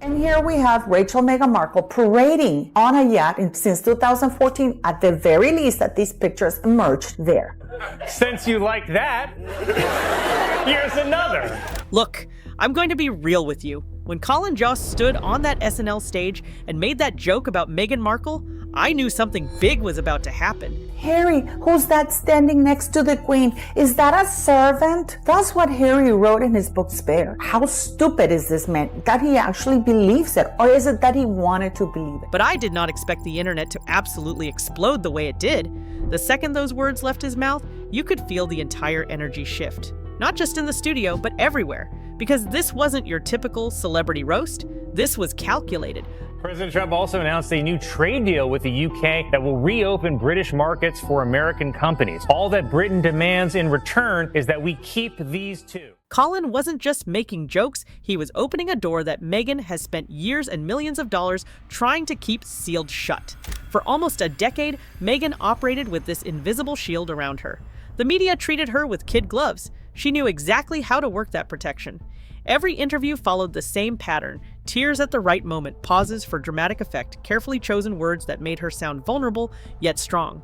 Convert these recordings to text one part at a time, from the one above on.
And here we have Rachel Meghan Markle parading on a yacht since 2014. At the very least, that these pictures emerged there. Since you like that, here's another. Look, I'm going to be real with you. When Colin Jost stood on that SNL stage and made that joke about Meghan Markle, I knew something big was about to happen. Harry, who's that standing next to the Queen? Is that a servant? That's what Harry wrote in his book Spare. How stupid is this man that he actually believes it? Or is it that he wanted to believe it? But I did not expect the internet to absolutely explode the way it did. The second those words left his mouth, you could feel the entire energy shift. Not just in the studio, but everywhere. Because this wasn't your typical celebrity roast. This was calculated. President Trump also announced a new trade deal with the UK that will reopen British markets for American companies. All that Britain demands in return is that we keep these two. Colin wasn't just making jokes, he was opening a door that Meghan has spent years and millions of dollars trying to keep sealed shut. For almost a decade, Meghan operated with this invisible shield around her. The media treated her with kid gloves. She knew exactly how to work that protection. Every interview followed the same pattern: tears at the right moment, pauses for dramatic effect, carefully chosen words that made her sound vulnerable yet strong.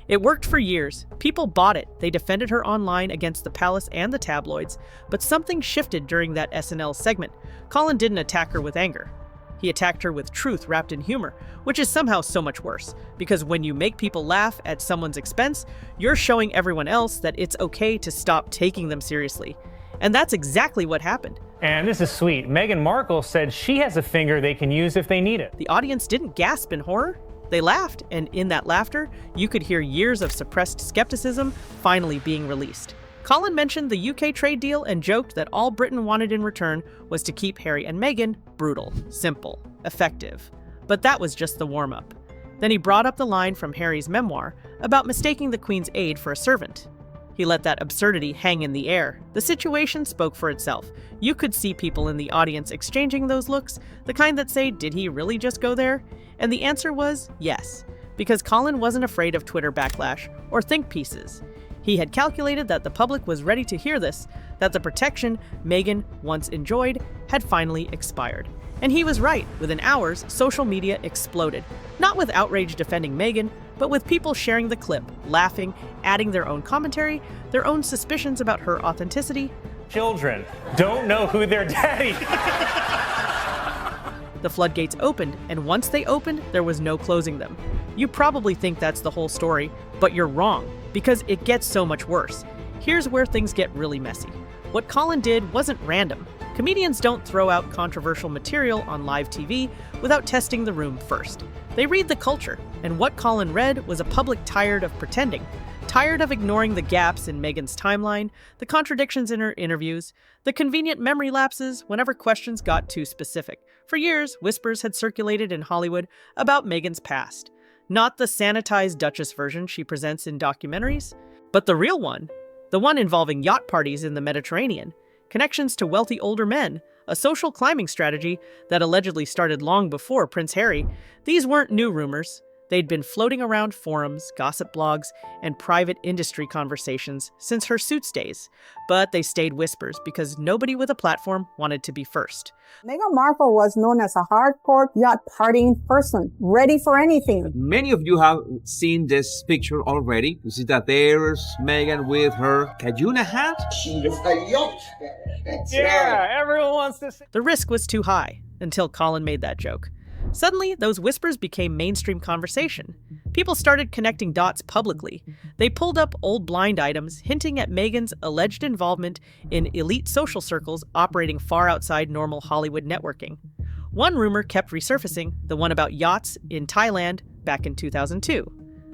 It worked for years. People bought it. They defended her online against the palace and the tabloids. But something shifted during that SNL segment. Colin didn't attack her with anger. He attacked her with truth wrapped in humor, which is somehow so much worse. Because when you make people laugh at someone's expense, you're showing everyone else that it's okay to stop taking them seriously. And that's exactly what happened. And this is sweet. Meghan Markle said she has a finger they can use if they need it. The audience didn't gasp in horror. They laughed, and in that laughter, you could hear years of suppressed skepticism finally being released. Colin mentioned the UK trade deal and joked that all Britain wanted in return was to keep Harry and Meghan brutal, simple, effective. But that was just the warm-up. Then he brought up the line from Harry's memoir about mistaking the Queen's aide for a servant. He let that absurdity hang in the air. The situation spoke for itself. You could see people in the audience exchanging those looks, the kind that say, did he really just go there? And the answer was yes, because Colin wasn't afraid of Twitter backlash or think pieces. He had calculated that the public was ready to hear this, that the protection Meghan once enjoyed had finally expired. And he was right. Within hours, social media exploded. Not with outrage defending Meghan, but with people sharing the clip, laughing, adding their own commentary, their own suspicions about her authenticity. Children don't know who their daddy. The floodgates opened, and once they opened, there was no closing them. You probably think that's the whole story, but you're wrong, because it gets so much worse. Here's where things get really messy. What Colin did wasn't random. Comedians don't throw out controversial material on live TV without testing the room first. They read the culture, and what Colin read was a public tired of pretending, tired of ignoring the gaps in Meghan's timeline, the contradictions in her interviews, the convenient memory lapses whenever questions got too specific. For years, whispers had circulated in Hollywood about Meghan's past. Not the sanitized Duchess version she presents in documentaries, but the real one, the one involving yacht parties in the Mediterranean, connections to wealthy older men, a social climbing strategy that allegedly started long before Prince Harry. These weren't new rumors. They'd been floating around forums, gossip blogs, and private industry conversations since her Suits days. But they stayed whispers because nobody with a platform wanted to be first. Meghan Markle was known as a hardcore yacht partying person, ready for anything. Many of you have seen this picture already. You see that there's Meghan with her Cajuna hat. Yeah, everyone wants to see. The risk was too high until Colin made that joke. Suddenly, those whispers became mainstream conversation. People started connecting dots publicly. They pulled up old blind items hinting at Meghan's alleged involvement in elite social circles operating far outside normal Hollywood networking. One rumor kept resurfacing, the one about yachts in Thailand back in 2002.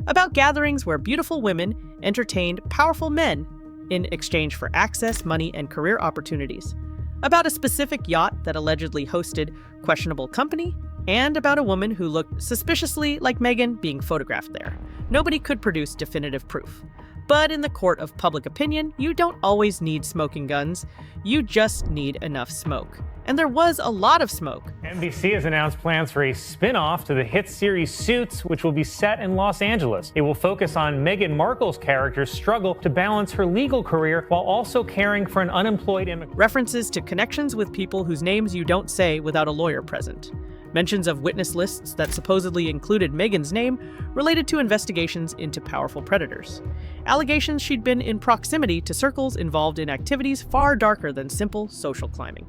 About gatherings where beautiful women entertained powerful men in exchange for access, money, and career opportunities. About a specific yacht that allegedly hosted questionable company, and about a woman who looked suspiciously like Meghan being photographed there. Nobody could produce definitive proof. But in the court of public opinion, you don't always need smoking guns. You just need enough smoke. And there was a lot of smoke. NBC has announced plans for a spin-off to the hit series Suits, which will be set in Los Angeles. It will focus on Meghan Markle's character's struggle to balance her legal career while also caring for an unemployed immigrant. References to connections with people whose names you don't say without a lawyer present. Mentions of witness lists that supposedly included Meghan's name related to investigations into powerful predators. Allegations she'd been in proximity to circles involved in activities far darker than simple social climbing.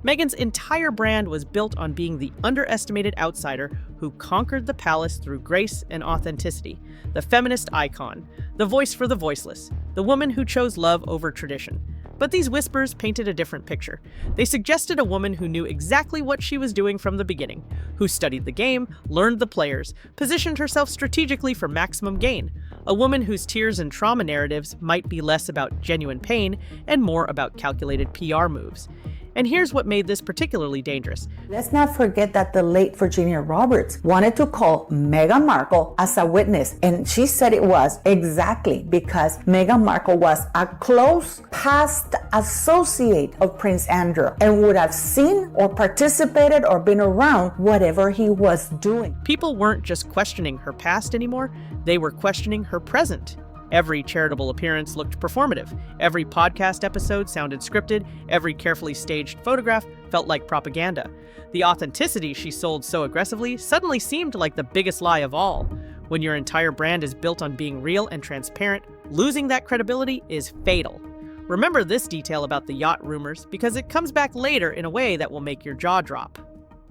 Meghan's entire brand was built on being the underestimated outsider who conquered the palace through grace and authenticity, the feminist icon, the voice for the voiceless, the woman who chose love over tradition. But these whispers painted a different picture. They suggested a woman who knew exactly what she was doing from the beginning, who studied the game, learned the players, positioned herself strategically for maximum gain. A woman whose tears and trauma narratives might be less about genuine pain and more about calculated PR moves. And here's what made this particularly dangerous. Let's not forget that the late Virginia Roberts wanted to call Meghan Markle as a witness, and she said it was exactly because Meghan Markle was a close past associate of Prince Andrew and would have seen or participated or been around whatever he was doing. People weren't just questioning her past anymore, they were questioning her present. Every charitable appearance looked performative. Every podcast episode sounded scripted. Every carefully staged photograph felt like propaganda. The authenticity she sold so aggressively suddenly seemed like the biggest lie of all. When your entire brand is built on being real and transparent, losing that credibility is fatal. Remember this detail about the yacht rumors because it comes back later in a way that will make your jaw drop.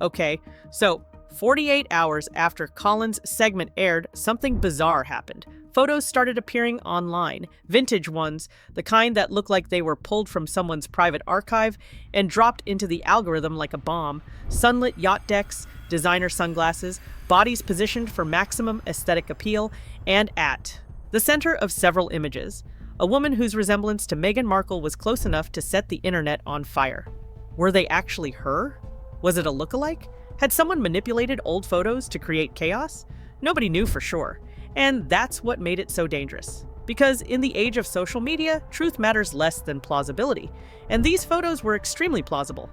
Okay, so 48 hours after Colin's segment aired, something bizarre happened. Photos started appearing online, vintage ones, the kind that look like they were pulled from someone's private archive and dropped into the algorithm like a bomb. Sunlit yacht decks, designer sunglasses, bodies positioned for maximum aesthetic appeal, and at the center of several images, a woman whose resemblance to Meghan Markle was close enough to set the internet on fire. Were they actually her? Was it a lookalike? Had someone manipulated old photos to create chaos? Nobody knew for sure. And that's what made it so dangerous. Because in the age of social media, truth matters less than plausibility. And these photos were extremely plausible.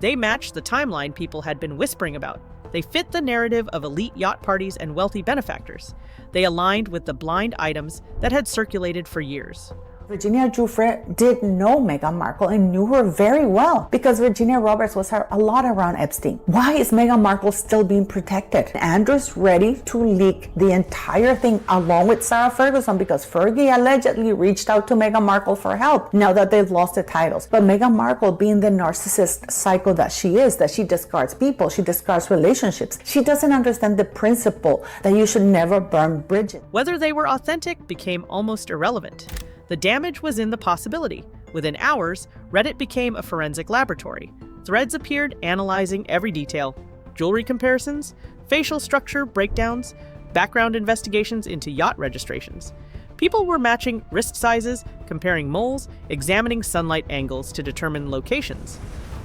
They matched the timeline people had been whispering about. They fit the narrative of elite yacht parties and wealthy benefactors. They aligned with the blind items that had circulated for years. Virginia Giuffre did know Meghan Markle and knew her very well because Virginia Roberts was a lot around Epstein. Why is Meghan Markle still being protected? Andrew's ready to leak the entire thing along with Sarah Ferguson because Fergie allegedly reached out to Meghan Markle for help now that they've lost the titles. But Meghan Markle, being the narcissist psycho that she is, that she discards people, she discards relationships, she doesn't understand the principle that you should never burn bridges. Whether they were authentic became almost irrelevant. The damage was in the possibility. Within hours, Reddit became a forensic laboratory. Threads appeared analyzing every detail. Jewelry comparisons, facial structure breakdowns, background investigations into yacht registrations. People were matching wrist sizes, comparing moles, examining sunlight angles to determine locations.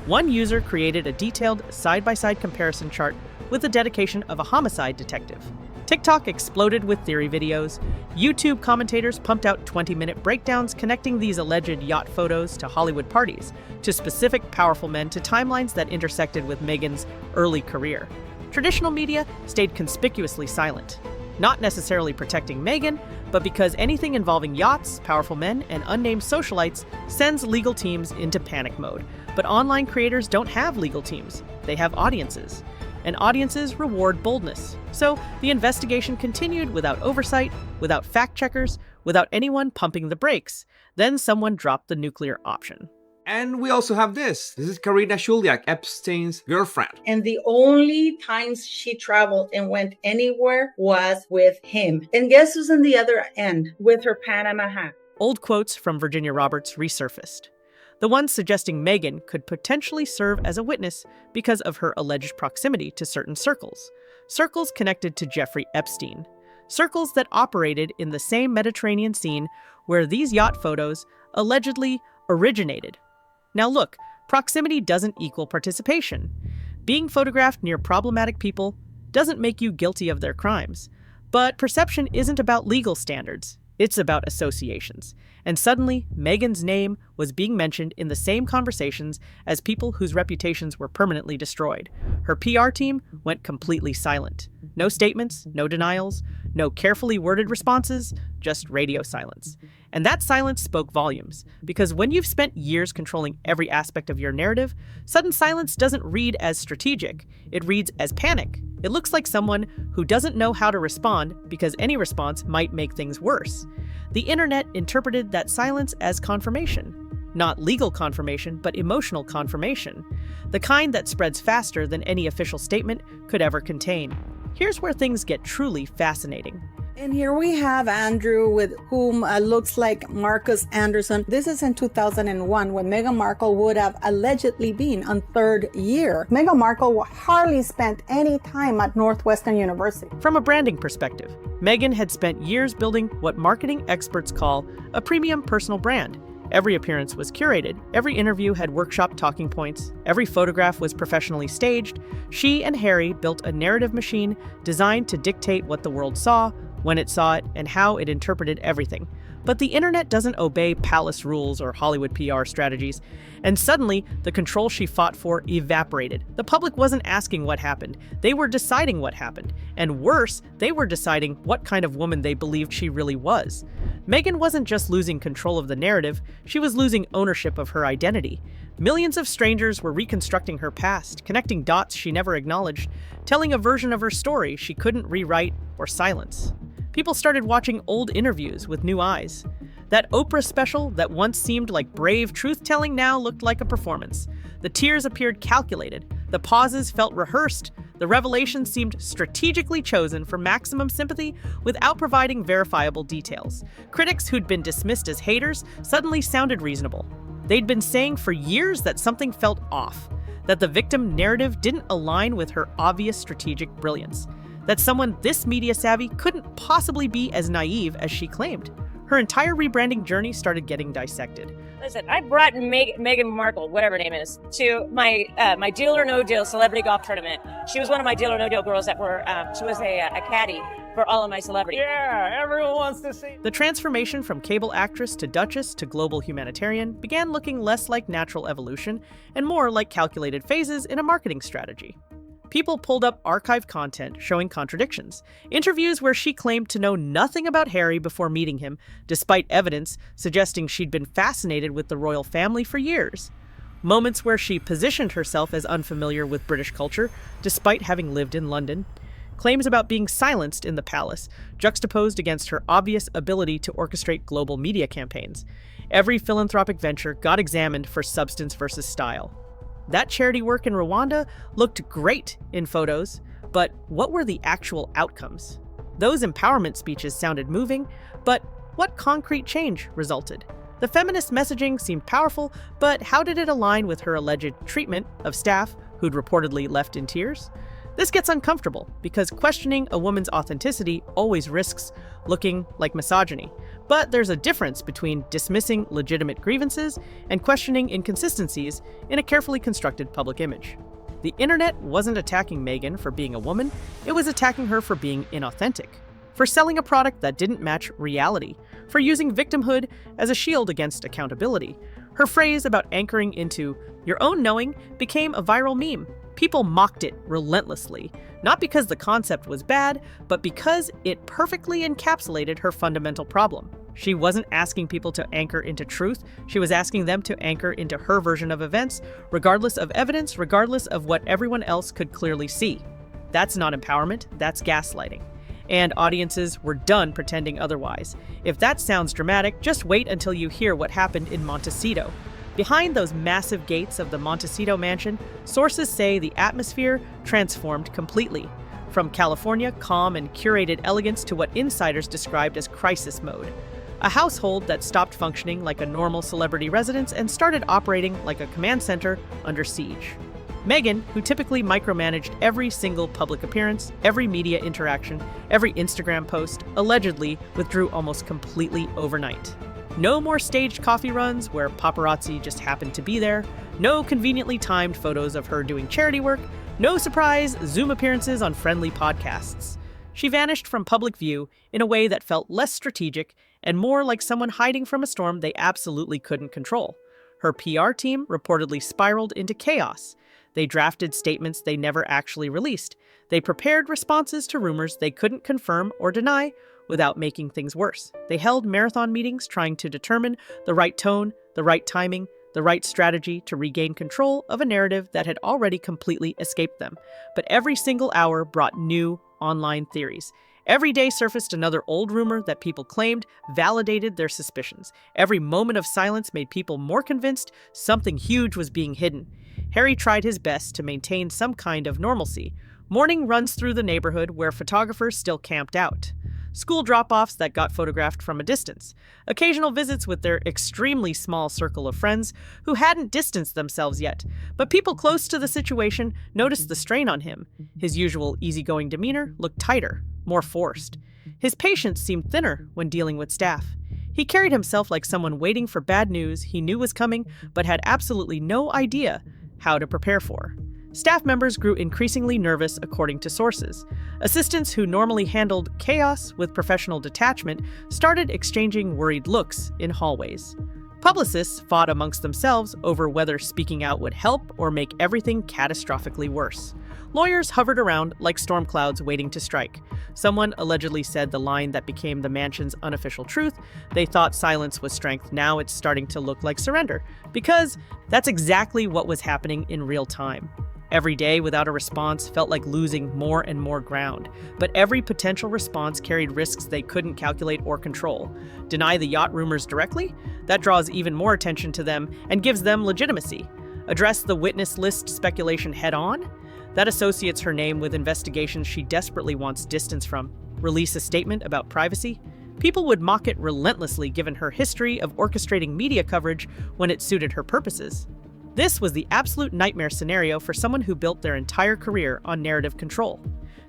One user created a detailed side-by-side comparison chart with the dedication of a homicide detective. TikTok exploded with theory videos. YouTube commentators pumped out 20-minute breakdowns connecting these alleged yacht photos to Hollywood parties, to specific powerful men, to timelines that intersected with Meghan's early career. Traditional media stayed conspicuously silent, not necessarily protecting Meghan, but because anything involving yachts, powerful men, and unnamed socialites sends legal teams into panic mode. But online creators don't have legal teams. They have audiences. And audiences reward boldness. So the investigation continued without oversight, without fact-checkers, without anyone pumping the brakes. Then someone dropped the nuclear option. And we also have this. This is Karina Shuliak, Epstein's girlfriend. And the only times she traveled and went anywhere was with him. And guess who's on the other end with her Panama hat? Old quotes from Virginia Roberts resurfaced. The ones suggesting Meghan could potentially serve as a witness because of her alleged proximity to certain circles. Circles connected to Jeffrey Epstein. Circles that operated in the same Mediterranean scene where these yacht photos allegedly originated. Now look, proximity doesn't equal participation. Being photographed near problematic people doesn't make you guilty of their crimes. But perception isn't about legal standards. It's about associations. And suddenly, Meghan's name was being mentioned in the same conversations as people whose reputations were permanently destroyed. Her PR team went completely silent. No statements, no denials, no carefully worded responses, just radio silence. And that silence spoke volumes, because when you've spent years controlling every aspect of your narrative, sudden silence doesn't read as strategic. It reads as panic. It looks like someone who doesn't know how to respond because any response might make things worse. The internet interpreted that silence as confirmation. Not legal confirmation, but emotional confirmation. The kind that spreads faster than any official statement could ever contain. Here's where things get truly fascinating. And here we have Andrew, with whom looks like Marcus Anderson. This is in 2001, when Meghan Markle would have allegedly been on third year. Meghan Markle hardly spent any time at Northwestern University. From a branding perspective, Meghan had spent years building what marketing experts call a premium personal brand. Every appearance was curated, every interview had workshop talking points, every photograph was professionally staged. She and Harry built a narrative machine designed to dictate what the world saw, when it saw it, and how it interpreted everything. But the internet doesn't obey palace rules or Hollywood PR strategies, and suddenly the control she fought for evaporated. The public wasn't asking what happened, they were deciding what happened. And worse, they were deciding what kind of woman they believed she really was. Meghan wasn't just losing control of the narrative, she was losing ownership of her identity. Millions of strangers were reconstructing her past, connecting dots she never acknowledged, telling a version of her story she couldn't rewrite or silence. People started watching old interviews with new eyes. That Oprah special that once seemed like brave truth-telling now looked like a performance. The tears appeared calculated. The pauses felt rehearsed. The revelation seemed strategically chosen for maximum sympathy without providing verifiable details. Critics who'd been dismissed as haters suddenly sounded reasonable. They'd been saying for years that something felt off, that the victim narrative didn't align with her obvious strategic brilliance, that someone this media savvy couldn't possibly be as naive as she claimed. Her entire rebranding journey started getting dissected. Listen, I brought Meghan Markle, whatever her name is, to my Deal or No Deal celebrity golf tournament. She was one of my Deal or No Deal girls that were, she was a caddy for all of my celebrities. Yeah, everyone wants to see. The transformation from cable actress to duchess to global humanitarian began looking less like natural evolution and more like calculated phases in a marketing strategy. People pulled up archived content showing contradictions. Interviews where she claimed to know nothing about Harry before meeting him, despite evidence suggesting she'd been fascinated with the royal family for years. Moments where she positioned herself as unfamiliar with British culture, despite having lived in London. Claims about being silenced in the palace, juxtaposed against her obvious ability to orchestrate global media campaigns. Every philanthropic venture got examined for substance versus style. That charity work in Rwanda looked great in photos, but what were the actual outcomes? Those empowerment speeches sounded moving, but what concrete change resulted? The feminist messaging seemed powerful, but how did it align with her alleged treatment of staff who'd reportedly left in tears? This gets uncomfortable because questioning a woman's authenticity always risks looking like misogyny. But there's a difference between dismissing legitimate grievances and questioning inconsistencies in a carefully constructed public image. The internet wasn't attacking Meghan for being a woman, it was attacking her for being inauthentic, for selling a product that didn't match reality, for using victimhood as a shield against accountability. Her phrase about anchoring into your own knowing became a viral meme. People mocked it relentlessly, not because the concept was bad, but because it perfectly encapsulated her fundamental problem. She wasn't asking people to anchor into truth, she was asking them to anchor into her version of events, regardless of evidence, regardless of what everyone else could clearly see. That's not empowerment, that's gaslighting. And audiences were done pretending otherwise. If that sounds dramatic, just wait until you hear what happened in Montecito. Behind those massive gates of the Montecito mansion, sources say the atmosphere transformed completely. From California calm and curated elegance to what insiders described as crisis mode. A household that stopped functioning like a normal celebrity residence and started operating like a command center under siege. Meghan, who typically micromanaged every single public appearance, every media interaction, every Instagram post, allegedly withdrew almost completely overnight. No more staged coffee runs where paparazzi just happened to be there, no conveniently timed photos of her doing charity work, no surprise Zoom appearances on friendly podcasts. She vanished from public view in a way that felt less strategic and more like someone hiding from a storm they absolutely couldn't control. Her PR team reportedly spiraled into chaos. They drafted statements they never actually released. They prepared responses to rumors they couldn't confirm or deny without making things worse. They held marathon meetings trying to determine the right tone, the right timing, the right strategy to regain control of a narrative that had already completely escaped them. But every single hour brought new online theories. Every day surfaced another old rumor that people claimed validated their suspicions. Every moment of silence made people more convinced something huge was being hidden. Harry tried his best to maintain some kind of normalcy. Morning runs through the neighborhood where photographers still camped out. School drop-offs that got photographed from a distance. Occasional visits with their extremely small circle of friends who hadn't distanced themselves yet. But people close to the situation noticed the strain on him. His usual easygoing demeanor looked tighter, more forced. His patience seemed thinner when dealing with staff. He carried himself like someone waiting for bad news he knew was coming but had absolutely no idea how to prepare for. Staff members grew increasingly nervous, according to sources. Assistants who normally handled chaos with professional detachment started exchanging worried looks in hallways. Publicists fought amongst themselves over whether speaking out would help or make everything catastrophically worse. Lawyers hovered around like storm clouds waiting to strike. Someone allegedly said the line that became the mansion's unofficial truth. They thought silence was strength. Now it's starting to look like surrender, because that's exactly what was happening in real time. Every day without a response felt like losing more and more ground, but every potential response carried risks they couldn't calculate or control. Deny the yacht rumors directly? That draws even more attention to them and gives them legitimacy. Address the witness list speculation head-on? That associates her name with investigations she desperately wants distance from. Release a statement about privacy? People would mock it relentlessly given her history of orchestrating media coverage when it suited her purposes. This was the absolute nightmare scenario for someone who built their entire career on narrative control.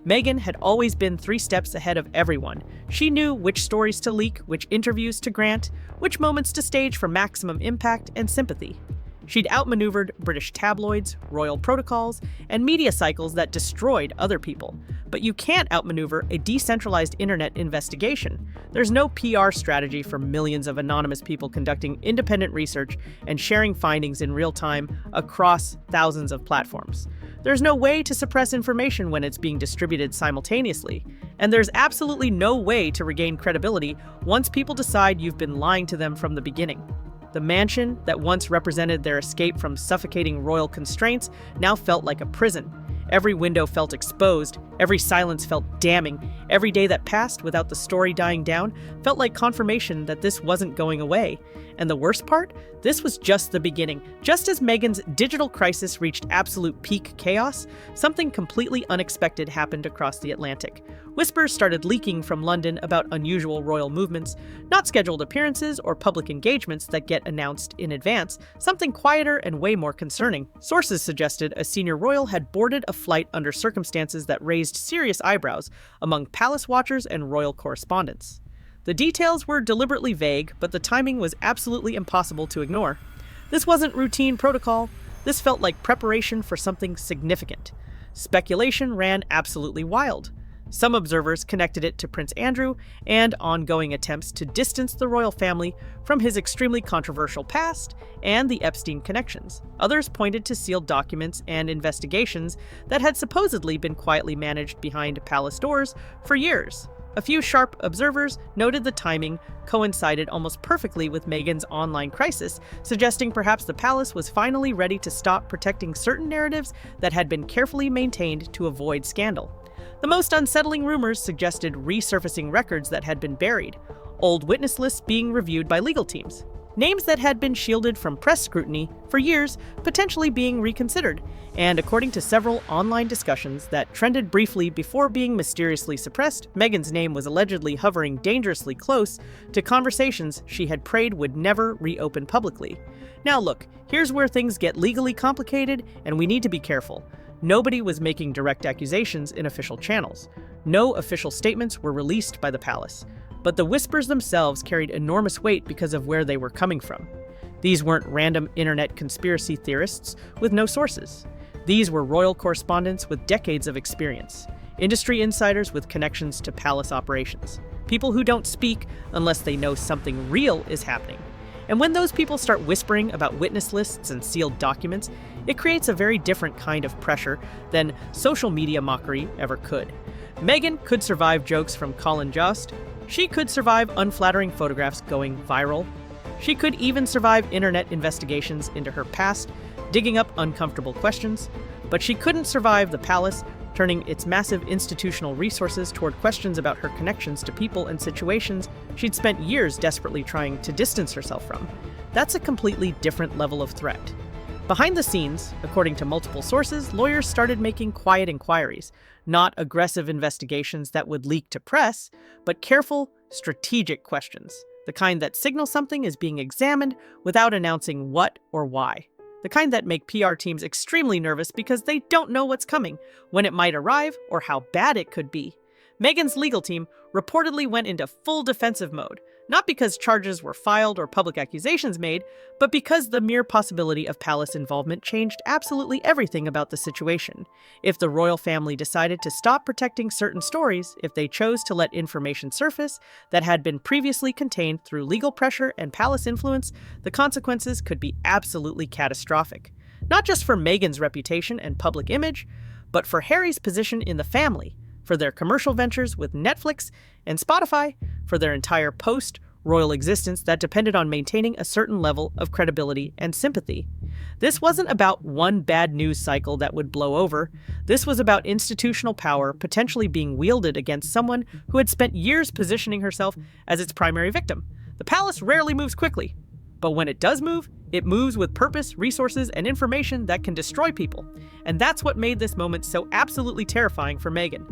Meghan had always been 3 steps ahead of everyone. She knew which stories to leak, which interviews to grant, which moments to stage for maximum impact and sympathy. She'd outmaneuvered British tabloids, royal protocols, and media cycles that destroyed other people. But you can't outmaneuver a decentralized internet investigation. There's no PR strategy for millions of anonymous people conducting independent research and sharing findings in real time across thousands of platforms. There's no way to suppress information when it's being distributed simultaneously. And there's absolutely no way to regain credibility once people decide you've been lying to them from the beginning. The mansion that once represented their escape from suffocating royal constraints now felt like a prison. Every window felt exposed, every silence felt damning. Every day that passed without the story dying down felt like confirmation that this wasn't going away. And the worst part? This was just the beginning. Just as Meghan's digital crisis reached absolute peak chaos, something completely unexpected happened across the Atlantic. Whispers started leaking from London about unusual royal movements, not scheduled appearances or public engagements that get announced in advance, something quieter and way more concerning. Sources suggested a senior royal had boarded a flight under circumstances that raised serious eyebrows among palace watchers and royal correspondents. The details were deliberately vague, but the timing was absolutely impossible to ignore. This wasn't routine protocol. This felt like preparation for something significant. Speculation ran absolutely wild. Some observers connected it to Prince Andrew and ongoing attempts to distance the royal family from his extremely controversial past and the Epstein connections. Others pointed to sealed documents and investigations that had supposedly been quietly managed behind palace doors for years. A few sharp observers noted the timing coincided almost perfectly with Meghan's online crisis, suggesting perhaps the palace was finally ready to stop protecting certain narratives that had been carefully maintained to avoid scandal. The most unsettling rumors suggested resurfacing records that had been buried, old witness lists being reviewed by legal teams, names that had been shielded from press scrutiny for years potentially being reconsidered, and according to several online discussions that trended briefly before being mysteriously suppressed, Meghan's name was allegedly hovering dangerously close to conversations she had prayed would never reopen publicly. Now look, here's where things get legally complicated, and we need to be careful. Nobody was making direct accusations in official channels. No official statements were released by the palace. But the whispers themselves carried enormous weight because of where they were coming from. These weren't random internet conspiracy theorists with no sources. These were royal correspondents with decades of experience, industry insiders with connections to palace operations, people who don't speak unless they know something real is happening. And when those people start whispering about witness lists and sealed documents, it creates a very different kind of pressure than social media mockery ever could. Meghan could survive jokes from Colin Jost. She could survive unflattering photographs going viral. She could even survive internet investigations into her past, digging up uncomfortable questions. But she couldn't survive the palace, turning its massive institutional resources toward questions about her connections to people and situations she'd spent years desperately trying to distance herself from. That's a completely different level of threat. Behind the scenes, according to multiple sources, lawyers started making quiet inquiries, not aggressive investigations that would leak to press, but careful, strategic questions, the kind that signal something is being examined without announcing what or why. The kind that make PR teams extremely nervous because they don't know what's coming, when it might arrive, or how bad it could be. Meghan's legal team reportedly went into full defensive mode, not because charges were filed or public accusations made, but because the mere possibility of palace involvement changed absolutely everything about the situation. If the royal family decided to stop protecting certain stories, if they chose to let information surface that had been previously contained through legal pressure and palace influence, the consequences could be absolutely catastrophic. Not just for Meghan's reputation and public image, but for Harry's position in the family, for their commercial ventures with Netflix and Spotify, for their entire post-royal existence that depended on maintaining a certain level of credibility and sympathy. This wasn't about one bad news cycle that would blow over. This was about institutional power potentially being wielded against someone who had spent years positioning herself as its primary victim. The palace rarely moves quickly, but when it does move, it moves with purpose, resources, and information that can destroy people. And that's what made this moment so absolutely terrifying for Meghan.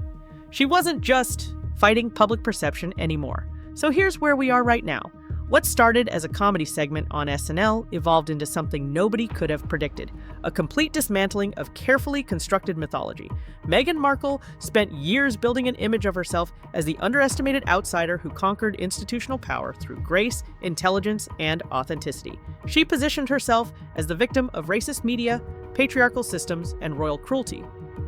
She wasn't just fighting public perception anymore. So here's where we are right now. What started as a comedy segment on SNL evolved into something nobody could have predicted, a complete dismantling of carefully constructed mythology. Meghan Markle spent years building an image of herself as the underestimated outsider who conquered institutional power through grace, intelligence, and authenticity. She positioned herself as the victim of racist media, patriarchal systems, and royal cruelty.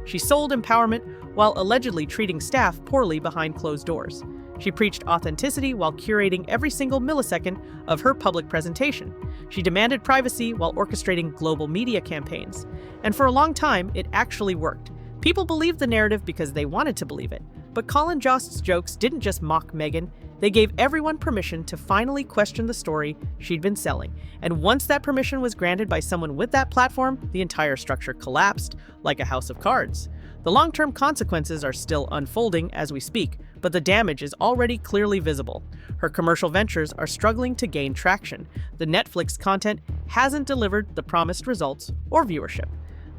She sold empowerment while allegedly treating staff poorly behind closed doors. She preached authenticity while curating every single millisecond of her public presentation. She demanded privacy while orchestrating global media campaigns. And for a long time, it actually worked. People believed the narrative because they wanted to believe it. But Colin Jost's jokes didn't just mock Meghan, they gave everyone permission to finally question the story she'd been selling. And once that permission was granted by someone with that platform, the entire structure collapsed like a house of cards. The long-term consequences are still unfolding as we speak, but the damage is already clearly visible. Her commercial ventures are struggling to gain traction. The Netflix content hasn't delivered the promised results or viewership.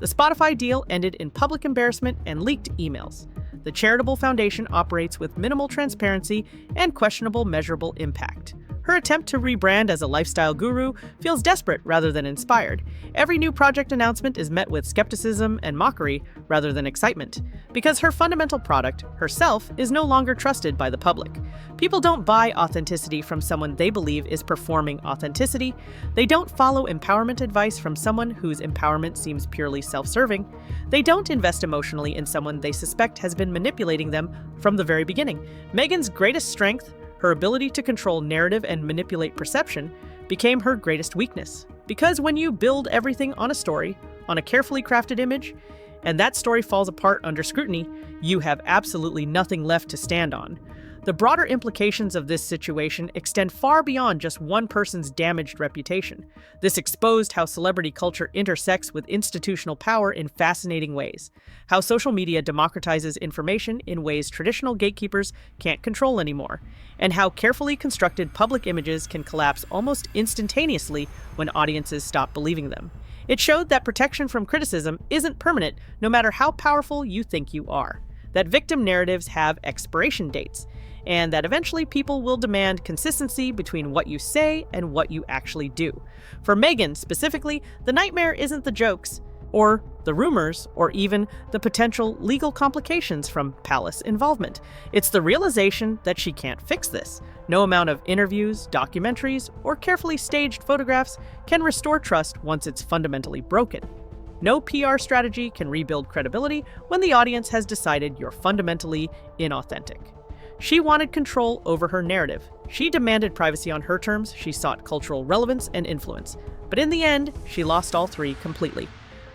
The Spotify deal ended in public embarrassment and leaked emails. The charitable foundation operates with minimal transparency and questionable measurable impact. Her attempt to rebrand as a lifestyle guru feels desperate rather than inspired. Every new project announcement is met with skepticism and mockery rather than excitement, because her fundamental product, herself, is no longer trusted by the public. People don't buy authenticity from someone they believe is performing authenticity. They don't follow empowerment advice from someone whose empowerment seems purely self-serving. They don't invest emotionally in someone they suspect has been manipulating them from the very beginning. Meghan's greatest strength, her ability to control narrative and manipulate perception, became her greatest weakness. Because when you build everything on a story, on a carefully crafted image, and that story falls apart under scrutiny, you have absolutely nothing left to stand on. The broader implications of this situation extend far beyond just one person's damaged reputation. This exposed how celebrity culture intersects with institutional power in fascinating ways, how social media democratizes information in ways traditional gatekeepers can't control anymore, and how carefully constructed public images can collapse almost instantaneously when audiences stop believing them. It showed that protection from criticism isn't permanent, no matter how powerful you think you are, that victim narratives have expiration dates, and that eventually people will demand consistency between what you say and what you actually do. For Meghan specifically, the nightmare isn't the jokes, or the rumors, or even the potential legal complications from palace involvement. It's the realization that she can't fix this. No amount of interviews, documentaries, or carefully staged photographs can restore trust once it's fundamentally broken. No PR strategy can rebuild credibility when the audience has decided you're fundamentally inauthentic. She wanted control over her narrative. She demanded privacy on her terms, she sought cultural relevance and influence. But in the end, she lost all three completely.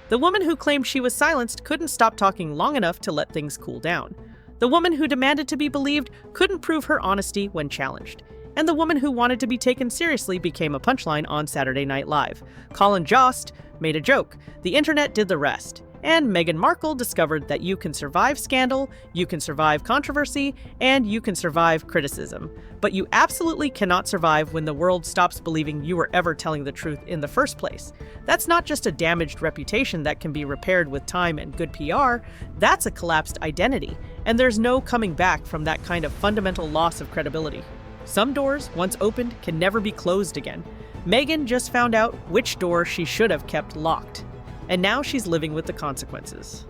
The woman who claimed she was silenced couldn't stop talking long enough to let things cool down. The woman who demanded to be believed couldn't prove her honesty when challenged. And the woman who wanted to be taken seriously became a punchline on Saturday Night Live. Colin Jost made a joke. The internet did the rest. And Meghan Markle discovered that you can survive scandal, you can survive controversy, and you can survive criticism. But you absolutely cannot survive when the world stops believing you were ever telling the truth in the first place. That's not just a damaged reputation that can be repaired with time and good PR, that's a collapsed identity. And there's no coming back from that kind of fundamental loss of credibility. Some doors, once opened, can never be closed again. Meghan just found out which door she should have kept locked. And now she's living with the consequences.